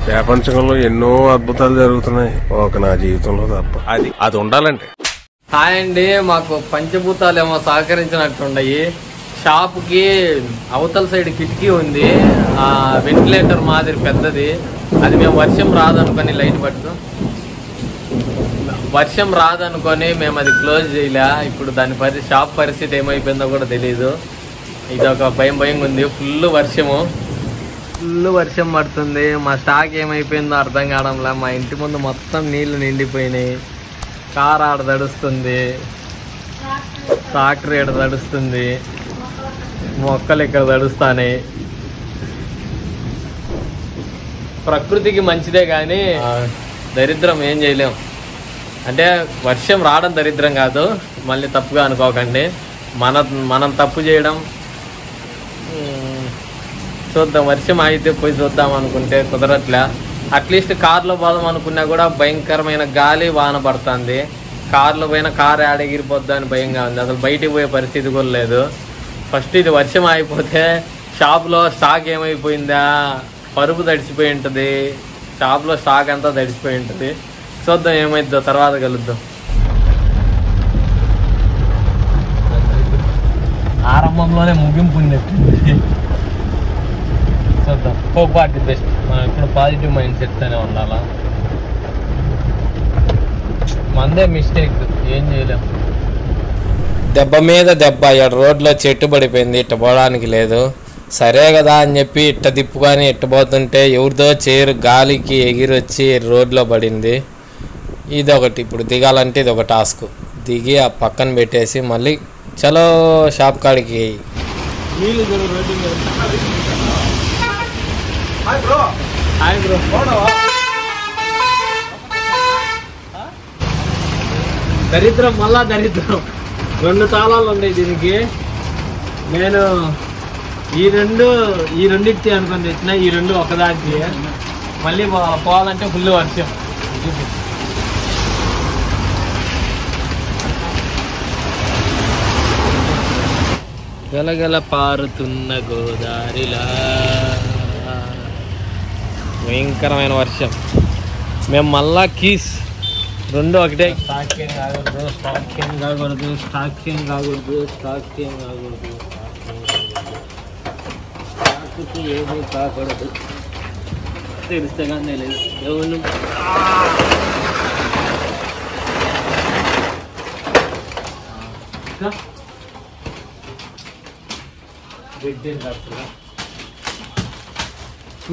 ప్రపంచంలో ఎన్నో అద్భుతాలు జరుగుతున్నాయి, ఒక నా జీవితంలో తప్ప. అది ఉండాలంటే. హాయ్ అండి, మాకు పంచభూతాలు ఏమో సహకరించినట్టున్నాయి. షాప్కి అవతల సైడ్ కిటికీ ఉంది, వెంటిలేటర్ మాదిరి పెద్దది. అది మేము వర్షం రాదనుకొని మేము అది క్లోజ్ చేయలే. ఇప్పుడు దాని షాప్ పరిస్థితి ఏమైపోయిందో కూడా తెలీదు. ఇది ఒక భయంగా ఉంది. ఫుల్ వర్షం పడుతుంది. మా స్టాక్ ఏమైపోయిందో అర్థం కావడంలా. మా ఇంటి ముందు మొత్తం నీళ్లు నిండిపోయినాయి. కార్ ఆడ తడుస్తుంది, ట్రాక్టర్ ఈడ తడుస్తుంది, మొక్కలు ఇక్కడ తడుస్తాయి. ప్రకృతికి మంచిదే కానీ దరిద్రం ఏం చేయలేం. అంటే వర్షం రావడం దరిద్రం కాదు, మళ్ళీ తప్పుగా అనుకోకండి. మనం తప్పు చేయడం చూద్దాం. వర్షం అయితే పోయి చూద్దాం అనుకుంటే కుదరట్లే. అట్లీస్ట్ కార్లో పోదాం అనుకున్నా కూడా భయంకరమైన గాలి వాన పడుతుంది. కార్లో పోయినా కార్ ఆడెగిరిపోద్దా అని భయంగా ఉంది. అసలు బయటికి పోయే పరిస్థితి కూడా లేదు. ఫస్ట్ ఇది వర్షం అయిపోతే షాప్లో స్టాక్ ఏమైపోయిందా, పరుపు తడిసిపోయి ఉంటుంది. షాప్లో స్టాక్ అంతా తడిసిపోయి ఉంటుంది. చూద్దాం ఏమైద్దో, తర్వాత కలుద్దాం. ఆరంభంలోనే ముగింపు ఉన్నట్టుంది. చూద్దాం. Hope for the best. మనం ఇప్పుడు పాజిటివ్ మైండ్ సెట్తోనే ఉండాలా. మందే మిస్టేక్, ఏం చేయలేం. దెబ్బ మీద దెబ్బ. ఇక్కడ రోడ్లో చెట్టు పడిపోయింది, ఇట్ట పోవడానికి లేదు. సరే కదా అని చెప్పి ఇట్ట తిప్పుకొని ఇట్ట పోతుంటే ఎవరిదో చైరు గాలికి ఎగిరొచ్చి రోడ్లో పడింది. ఇదొకటి. ఇప్పుడు దిగాలంటే ఇది ఒక టాస్క్. దిగి ఆ పక్కన పెట్టేసి మళ్ళీ చలో షాప్ కాడికి. దరిద్రం, మళ్ళా దరిద్రం. 2 తాళాలు ఉన్నాయి దీనికి. నేను ఈ రెండింటి అనుకుని తెచ్చిన. ఈ 2 ఒకదానికి. మళ్ళీ పోవాలంటే ఫుల్ వర్షం. గలగల పారుతున్న గోదారిలా. భయంకరమైన వర్షం. మేము మళ్ళా కీస్ 2 ఒకటే. స్టాక్ ఏం ఏమీ కాకూడదు. తెలిస్తే కానీ లేదు. దేవుళ్ళు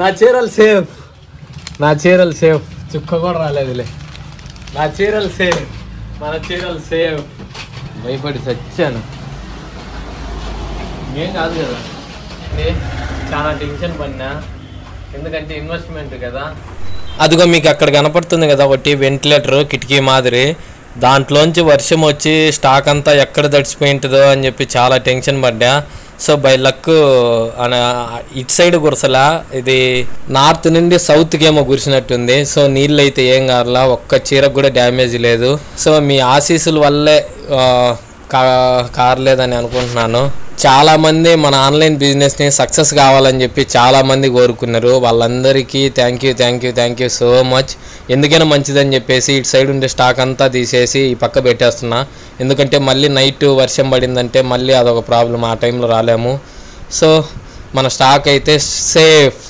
నా చీరలు సేఫ్. చుక్క కూడా రాలేదులే. నా చీరలు సేఫ్, మన చీరలు సేఫ్. భయపడి చచ్చాను. ఏం కాదు కదా, చాలా టెన్షన్ పడినా. ఎందుకంటే ఇన్వెస్ట్మెంట్ కదా. అదిగో మీకు అక్కడ కనపడుతుంది కదా ఒకటి వెంటిలేటర్ కిటికీ మాదిరి. దాంట్లోంచి వర్షం వచ్చి స్టాక్ అంతా ఎక్కడ తడిచిపోయి ఉంటుందో అని చెప్పి చాలా టెన్షన్ పడ్డా. సో బై లక్ ఇటు సైడ్ కురసలా, ఇది నార్త్ నుండి సౌత్కి ఏమో కురిసినట్టుంది. సో నీళ్ళు అయితే ఏం కారలా, ఒక్క చీరకు కూడా డ్యామేజ్ లేదు. సో మీ ఆశీస్సుల వల్లే కారలేదని అనుకుంటున్నాను. చాలామంది మన ఆన్లైన్ బిజినెస్ని సక్సెస్ కావాలని చెప్పి చాలామంది కోరుకున్నారు. వాళ్ళందరికీ థ్యాంక్ యూ సో మచ్. ఎందుకైనా మంచిదని చెప్పేసి ఇటు సైడ్ ఉండే స్టాక్ అంతా తీసేసి ఈ పక్క పెట్టేస్తున్నా. ఎందుకంటే మళ్ళీ నైట్ వర్షం పడిందంటే మళ్ళీ అదొక ప్రాబ్లం. ఆ టైంలో రాలేము. సో మన స్టాక్ అయితే సేఫ్.